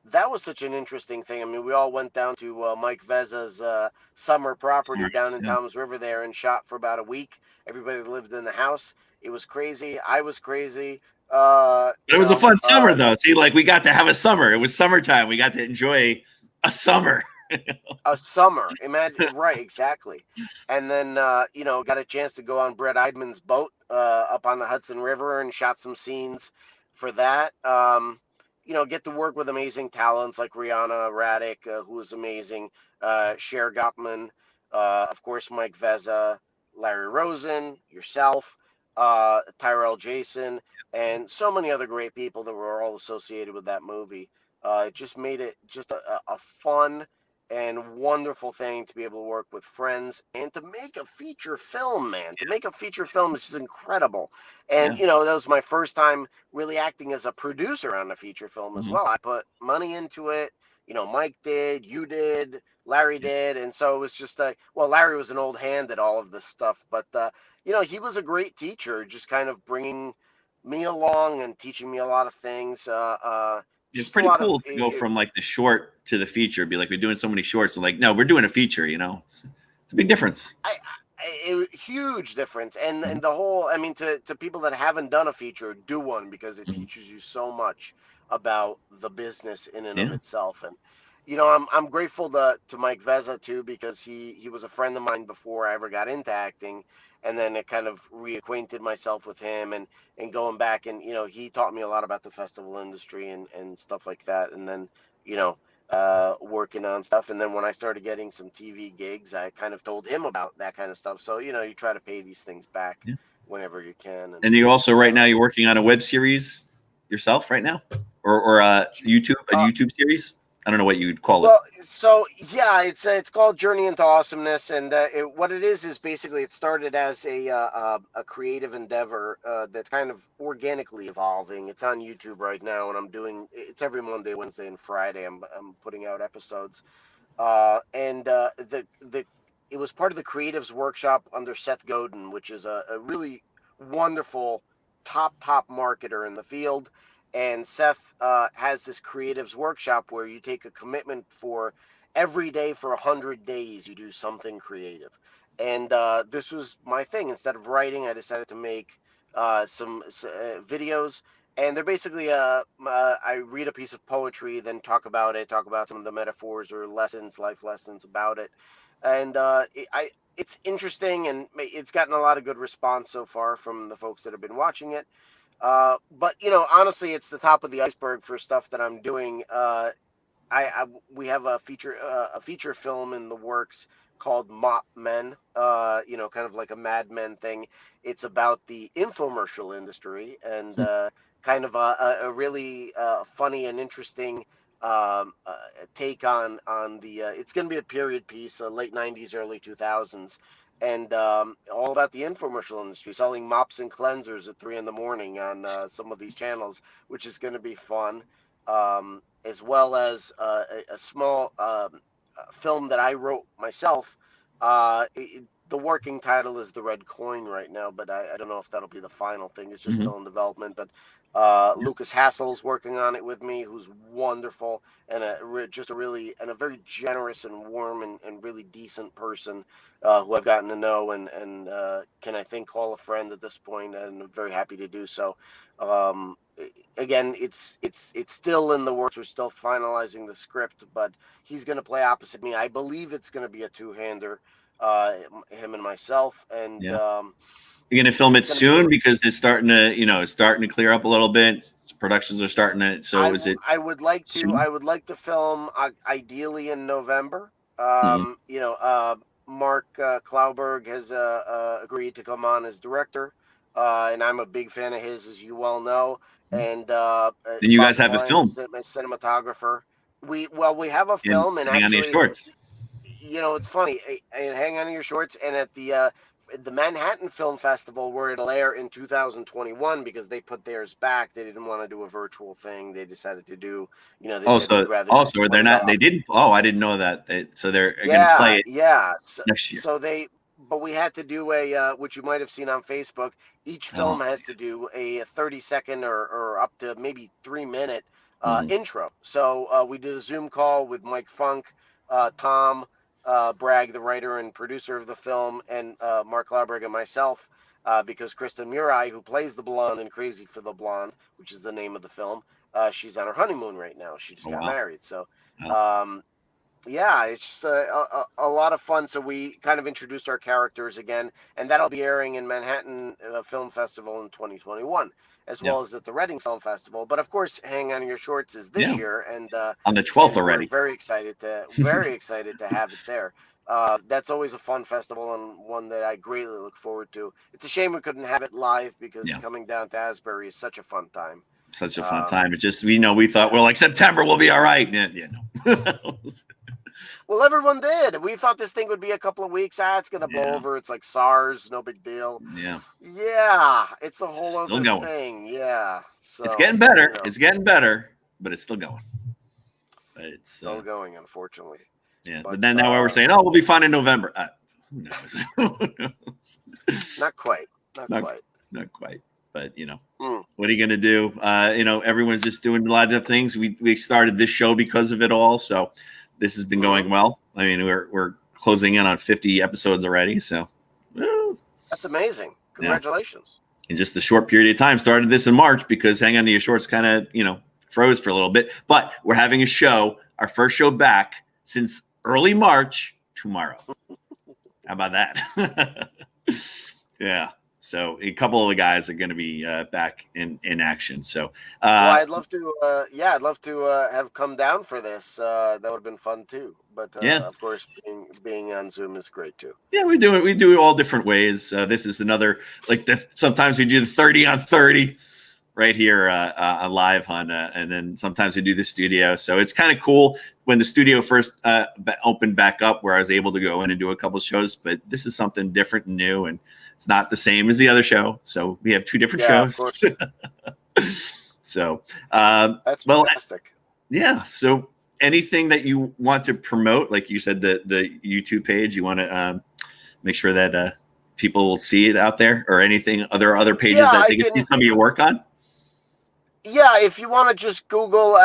that was such an interesting thing. I mean, we all went down to Mike Veza's summer property down in yeah. Toms River there and shot for about a week. Everybody lived in the house. It was crazy. I was crazy. It was a fun summer, though. See, like we got to have a summer. It was summertime. We got to enjoy a summer. A summer. Imagine, right, exactly. And then, got a chance to go on Brett Eidman's boat up on the Hudson River and shot some scenes for that. Get to work with amazing talents like Rihanna Raddick, who was amazing, Cher Gottman, of course, Mike Veza, Larry Rosen, yourself, Tyrell Jason, and so many other great people that were all associated with that movie. It just made it just a fun and wonderful thing to be able to work with friends and to make a feature film, man. To make a feature film is incredible. And, you know, that was my first time really acting as a producer on a feature film as well. I put money into it. You know, Mike did, you did, Larry did. And so it was just, well, Larry was an old hand at all of this stuff. But, you know, he was a great teacher, just kind of bringing me along and teaching me a lot of things. It's pretty cool to go from like the short to the feature. Be like, we're doing so many shorts. And like, no, we're doing a feature, you know, it's a big difference. Huge difference. And the whole, I mean, to people that haven't done a feature, do one, because it teaches you so much about the business in and of itself. And, you know, I'm grateful to Mike Vezza too, because he was a friend of mine before I ever got into acting. And then it kind of reacquainted myself with him and going back, and, you know, he taught me a lot about the festival industry and stuff like that. And then, you know, working on stuff. And then when I started getting some TV gigs, I kind of told him about that kind of stuff. So, you know, you try to pay these things back whenever you can. And you also, right now, you're working on a web series yourself right now, or a YouTube series. I don't know what you'd call it. Well, so yeah, it's called Journey into Awesomeness, and what it is basically it started as a creative endeavor that's kind of organically evolving. It's on YouTube right now, and it's every Monday, Wednesday, and Friday. I'm putting out episodes, and it was part of the Creatives Workshop under Seth Godin, which is a really wonderful top marketer in the field. And Seth has this creatives workshop where you take a commitment for every day for 100 days, you do something creative. And this was my thing. Instead of writing, I decided to make some videos. And they're basically, I read a piece of poetry, then talk about some of the metaphors or lessons, life lessons about it. And it's interesting, and it's gotten a lot of good response so far from the folks that have been watching it. But, you know, honestly, it's the top of the iceberg for stuff that I'm doing. We have a feature film in the works called Mop Men, you know, kind of like a Mad Men thing. It's about the infomercial industry, and kind of a really funny and interesting take on the it's going to be a period piece, late 90s, early 2000s. And all about the infomercial industry, selling mops and cleansers at 3 a.m. on some of these channels, which is going to be fun, as well as a small film that I wrote myself. The working title is The Red Coin right now, but I don't know if that'll be the final thing. It's just still in development. But Lucas Hassel's working on it with me, who's wonderful, and just a very generous and warm and really decent person who I've gotten to know and can, I think, call a friend at this point, and I'm very happy to do so. Again, it's still in the works. We're still finalizing the script, but he's going to play opposite me. I believe it's going to be a two-hander, him and myself. And you're going to film it soon because it's starting to clear up a little bit. Productions are starting to. So I would like to film ideally in November. You know, Mark Klauberg has agreed to come on as director, and I'm a big fan of his, as you well know. And then you guys have a film. My cinematographer. We have a film, and actually, on your shorts. You know, it's funny. And Hang On to Your Shorts, and at the Manhattan Film Festival, where it'll air in 2021, because they put theirs back. They didn't want to do a virtual thing. They decided to do, you know. They're not. They didn't. Oh, I didn't know that. So they're going to play it. Next year. But we had to do which you might have seen on Facebook. Each film has to do a 30-second or up to maybe 3-minute intro. So we did a Zoom call with Mike Funk, Tom Bragg, the writer and producer of the film, and Mark Klauberg and myself, because Kristen Murai, who plays the blonde in Crazy for the Blonde, which is the name of the film, she's on her honeymoon right now. She just got married. So yeah, it's just a lot of fun. So we kind of introduced our characters again, and that'll be airing in Manhattan Film Festival in 2021, as well as at the Reading Film Festival. But of course, Hang On to Your Shorts is this year, and on the 12th already. We're very excited to have it there. That's always a fun festival, and one that I greatly look forward to. It's a shame we couldn't have it live, because coming down to Asbury is such a fun time. Such a fun time. It just, we thought, well, like September will be all right. Yeah, no. Well, everyone did. We thought this thing would be a couple of weeks. It's gonna blow Yeah. over. It's like SARS, no big deal. Yeah. Yeah, it's a whole Still other going. thing. Yeah. So It's getting better. you know, It's getting better, but it's still going. But it's still going, unfortunately. yeah. But But then now we're saying, oh, we'll be fine in November. Who knows? Who knows? not quite. Not quite. Not quite. But you know, Mm. what are you gonna do? You know, everyone's just doing a lot of things. We started this show because of it all, so this has been going well. I mean, we're closing in on 50 episodes already, so That's amazing. Congratulations. In just a short period of time. Started this in March because Hang On to Your Shorts kind of, you know, froze for a little bit. But we're having a show, our first show back since early March tomorrow. How about that? Yeah. So a couple of the guys are going to be back in action. So well, I'd love to. I'd love to have come down for this. That would have been fun too. But of course, being on Zoom is great too. Yeah, we do it. We do it all different ways. This is another sometimes we do the 30 on 30 right here live on, and then sometimes we do the studio. So it's kind of cool when the studio first opened back up, where I was able to go in and do a couple shows. But this is something different and new, and it's not the same as the other show. So we have two different shows. Of course. So that's fantastic. Yeah. So anything that you want to promote, like you said, the YouTube page, you want to make sure that people will see it out there, or anything other pages that they can see some of your work on? Yeah, if you want to just Google,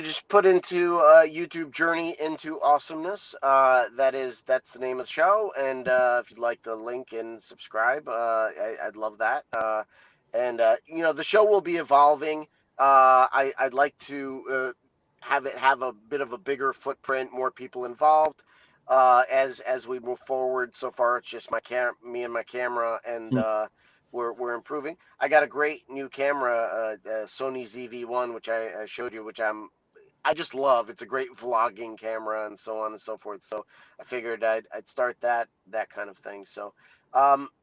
just put into YouTube Journey into Awesomeness. That's the name of the show. And if you'd like to link and subscribe, I'd love that. The show will be evolving. I'd like to have it have a bit of a bigger footprint, more people involved as we move forward. So far, it's just me and my camera, and we're improving. I got a great new camera, Sony ZV-1, which I showed you, which I just love. It's a great vlogging camera and so on and so forth. So I figured I'd start that kind of thing. So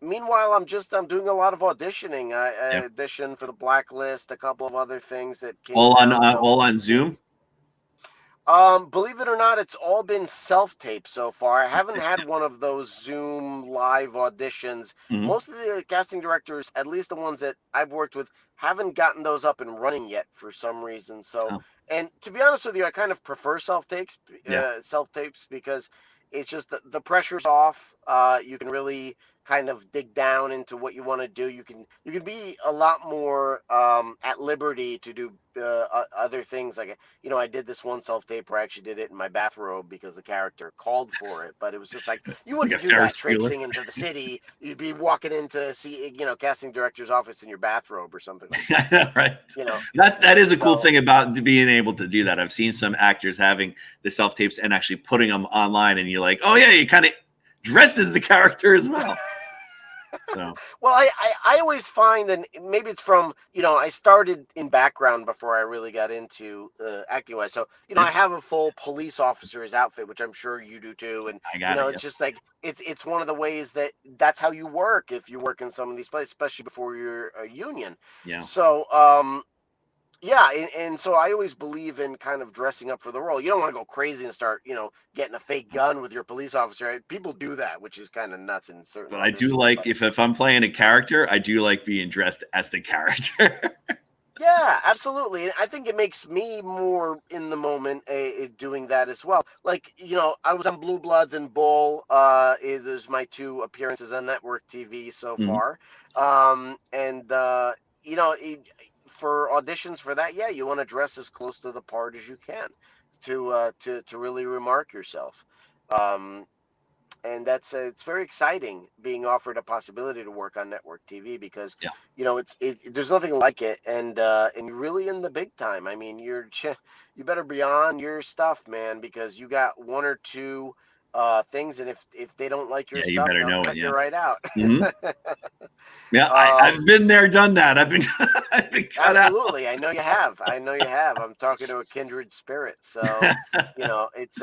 meanwhile, I'm doing a lot of auditioning. I auditioned for the Blacklist, a couple of other things that came all on Zoom. Believe it or not, it's all been self-tape so far. I haven't had one of those Zoom live auditions. Mm-hmm. Most of the casting directors, at least the ones that I've worked with, haven't gotten those up and running yet for some reason. So, and to be honest with you, I kind of prefer self-tapes because it's just the pressure's off. You can really kind of dig down into what you want to do. You can be a lot more at liberty to do other things. Like, I did this one self-tape where I actually did it in my bathrobe because the character called for it. But it was just like, you wouldn't do that traipsing into the city. You'd be walking in to see, casting director's office in your bathrobe or something like that. Right. That is a cool thing about being able to do that. I've seen some actors having the self-tapes and actually putting them online, and you're like, oh yeah, you kind of dressed as the character as well. So well, I always find, and maybe it's from I started in background before I really got into acting wise. So I have a full police officer's outfit, which I'm sure you do too. And it's just like it's one of the ways that's how you work if you work in some of these places, especially before you're a union. Yeah. So yeah, and so I always believe in kind of dressing up for the role. You don't want to go crazy and start, getting a fake gun with your police officer. People do that, which is kind of nuts in certain. But I do like if I'm playing a character, I do like being dressed as the character. Yeah, absolutely. And I think it makes me more in the moment doing that as well. Like, I was on Blue Bloods and Bull. There's my 2 appearances on network TV so far. For auditions for that, you want to dress as close to the part as you can to really remark yourself. And it's very exciting being offered a possibility to work on network TV because there's nothing like it, and you're really in the big time. I mean, you better be on your stuff, man, because you got 1 or 2 things, and if they don't like your stuff, you better know cut it. you right out. Mm-hmm. Yeah, I've been there, done that. I've been cut absolutely. out. I know you have. I'm talking to a kindred spirit. So it's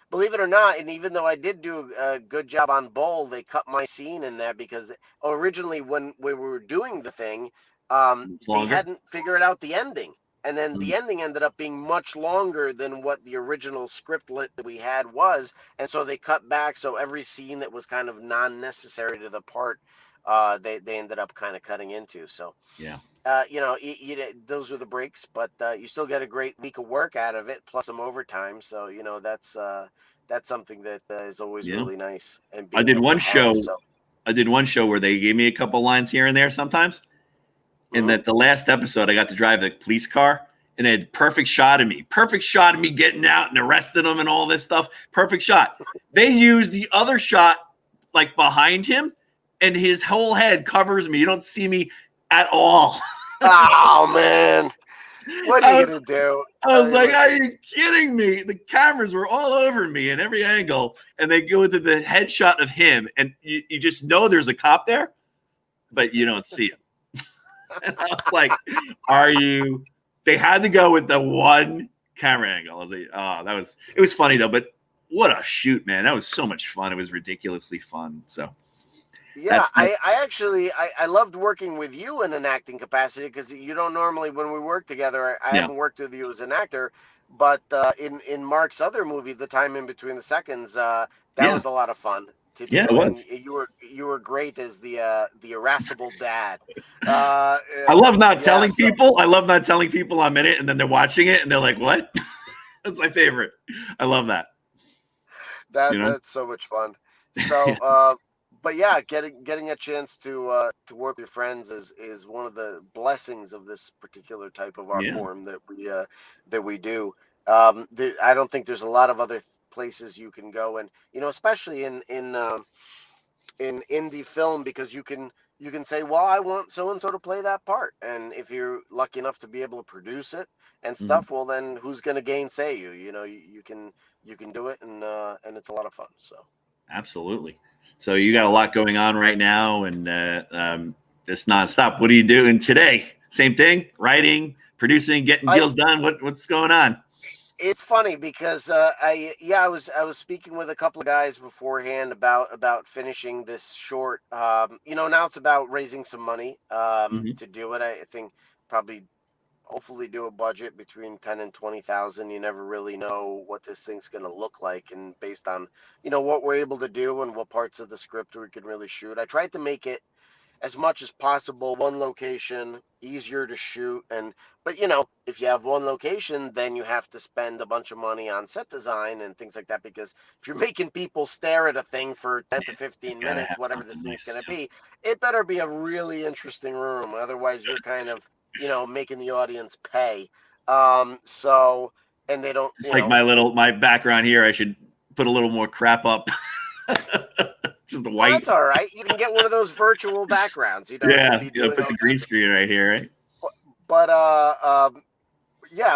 believe it or not, and even though I did do a good job on Bull, they cut my scene in there because originally when we were doing the thing, they hadn't figured out the ending. And then the ending ended up being much longer than what the original scriptlet that we had was. And so they cut back. So every scene that was kind of non-necessary to the part, they ended up kind of cutting into. So, Yeah. Those are the breaks, but you still get a great week of work out of it, plus some overtime. So, that's something that is always really nice. And I did one show. So. I did one show where they gave me a couple lines here and there sometimes. And that the last episode, I got to drive the police car, and they had perfect shot of me getting out and arresting them and all this stuff. Perfect shot. They used the other shot like behind him, and his whole head covers me. You don't see me at all. Oh man, what are you gonna do? I was like, are you kidding me? The cameras were all over me in every angle, and they go into the headshot of him, and you just know there's a cop there, but you don't see him. And I was like, they had to go with the one camera angle. I was like, it was funny though, but what a shoot, man. That was so much fun. It was ridiculously fun. So yeah, I actually loved working with you in an acting capacity, because you don't normally, when we work together, I haven't worked with you as an actor, but in Mark's other movie, The Time in Between the Seconds, that was a lot of fun. It was. You were great as the irascible dad. I love not telling people. I love not telling people I'm in it, and then they're watching it and they're like, "What?" That's my favorite. I love that. That's so much fun. So, but yeah, getting a chance to work with your friends is one of the blessings of this particular type of art form that we do. I don't think there's a lot of other places you can go, and especially in indie film, because you can say, well, I want so and so to play that part, and if you're lucky enough to be able to produce it and stuff, well, then who's going to gainsay you? You can do it, and it's a lot of fun. So absolutely. So you got a lot going on right now, and it's nonstop. What are you doing today? Same thing, writing, producing, getting deals done. What's going on? It's funny because I was speaking with a couple of guys beforehand about finishing this short. Now it's about raising some money to do it. I think probably hopefully do a budget between 10 and 20,000. You never really know what this thing's going to look like, and based on what we're able to do and what parts of the script we can really shoot. I tried to make it as much as possible one location, easier to shoot, but if you have one location, then you have to spend a bunch of money on set design and things like that, because if you're making people stare at a thing for 10 to 15 minutes, whatever this thing's going to be, it better be a really interesting room. Otherwise you're kind of making the audience pay. And they don't. It's like my background here. I should put a little more crap up. Just the white. Well, that's all right. You can get one of those virtual backgrounds. Put the green screen right here, right? But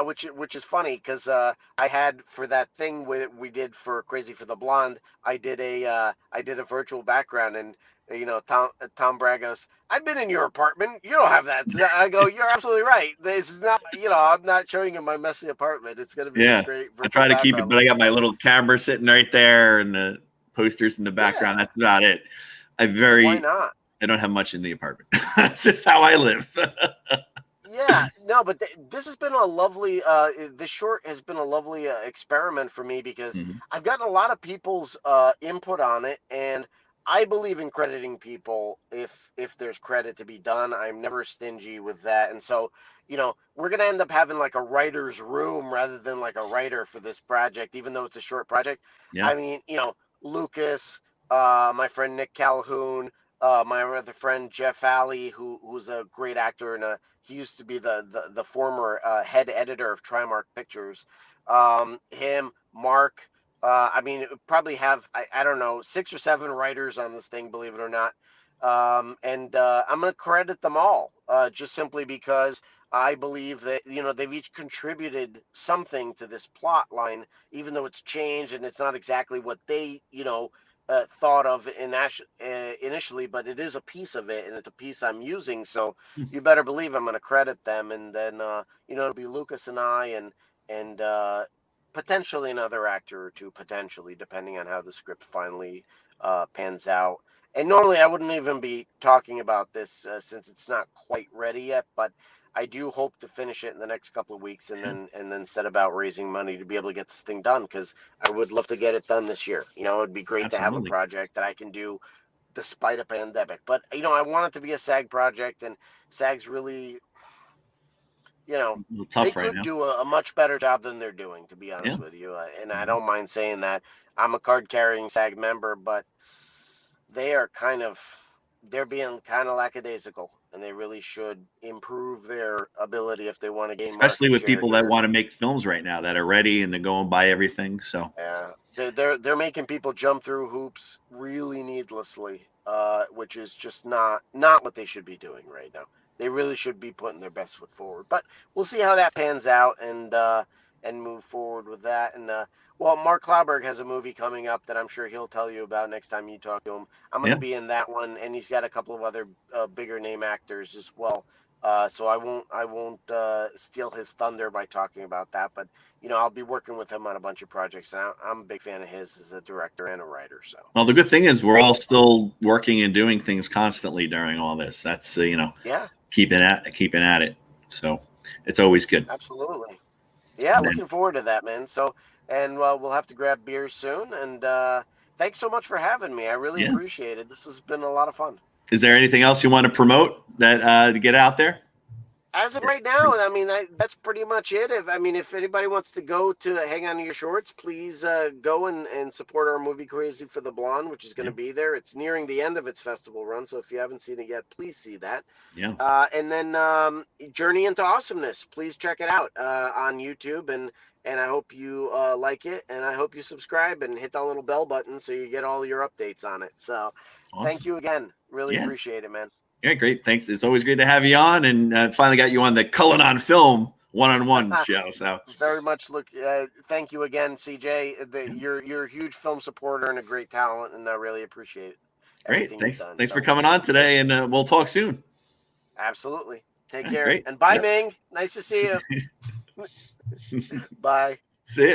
which is funny, because I had, for that thing we did for Crazy for the Blonde, I did a virtual background, and Tom Bragg goes, "I've been in your apartment. You don't have that." I go, "You're absolutely right. This is not, I'm not showing you my messy apartment. It's going to be this great." I try to keep it, but I got my little camera sitting right there, and the posters in the background. That's about it. Why not? I don't have much in the apartment. That's just how I live. Yeah, no, but this has been a lovely. This short has been a lovely experiment for me, because I've gotten a lot of people's input on it, and I believe in crediting people if there's credit to be done. I'm never stingy with that, and so we're gonna end up having like a writer's room rather than like a writer for this project, even though it's a short project. Yeah. I mean, Lucas, my friend Nick Calhoun, my other friend Jeff Alley, who's a great actor, and he used to be the former head editor of Trimark Pictures. Him, Mark. I mean, probably have I don't know, 6 or 7 writers on this thing, believe it or not. And I'm going to credit them all, just simply because I believe that they've each contributed something to this plot line, even though it's changed and it's not exactly what they thought of initially, but it is a piece of it, and it's a piece I'm using. So you better believe I'm going to credit them, and then it'll be Lucas and I, and potentially another actor or two, potentially, depending on how the script finally pans out. And normally I wouldn't even be talking about this since it's not quite ready yet, but I do hope to finish it in the next couple of weeks, and then set about raising money to be able to get this thing done, because I would love to get it done this year. It'd be great to have a Absolutely. project that I can do despite a pandemic. But I want it to be a SAG project, and SAG's really, A little they tough right could now. do a much better job than they're doing, to be honest with you. And I don't mind saying that. I'm a card-carrying SAG member, but they're being kind of lackadaisical, and they really should improve their ability if they want to gain Especially market with share people that here. want to make films right now that are ready and they go and buy everything. So Yeah, they're making people jump through hoops really needlessly, which is just not what they should be doing right now. They really should be putting their best foot forward. But we'll see how that pans out, and move forward with that. And well, Mark Klauberg has a movie coming up that I'm sure he'll tell you about next time you talk to him. I'm going to be in that one, and he's got a couple of other bigger name actors as well. So I won't steal his thunder by talking about that, but I'll be working with him on a bunch of projects, and I'm a big fan of his as a director and a writer. So, well, the good thing is we're all still working and doing things constantly during all this. That's yeah, keeping at it. So it's always good. absolutely. Yeah, And then, looking forward to that, man. So, and we'll have to grab beers soon. And thanks so much for having me. I really Yeah. appreciate it. This has been a lot of fun. is there anything else you want to promote that to get out there? As of right now, I mean, that's pretty much it. If anybody wants to go to Hang On to Your Shorts, please go and support our movie Crazy for the Blonde, which is going to be there. It's nearing the end of its festival run, so if you haven't seen it yet, please see that. Yeah. And then Journey into Awesomeness, please check it out on YouTube, and I hope you like it, and I hope you subscribe and hit that little bell button so you get all your updates on it. So Awesome. Thank you again. Really appreciate it, man. Yeah, great. Thanks. It's always great to have you on, and finally got you on the Cullen on Film one-on-one show. So very much thank you again, CJ. You're a huge film supporter and a great talent, and I really appreciate it. Great. Thanks for coming on today, and we'll talk soon. Absolutely. Take care. Great. And bye, Ming. Nice to see you. Bye. See ya.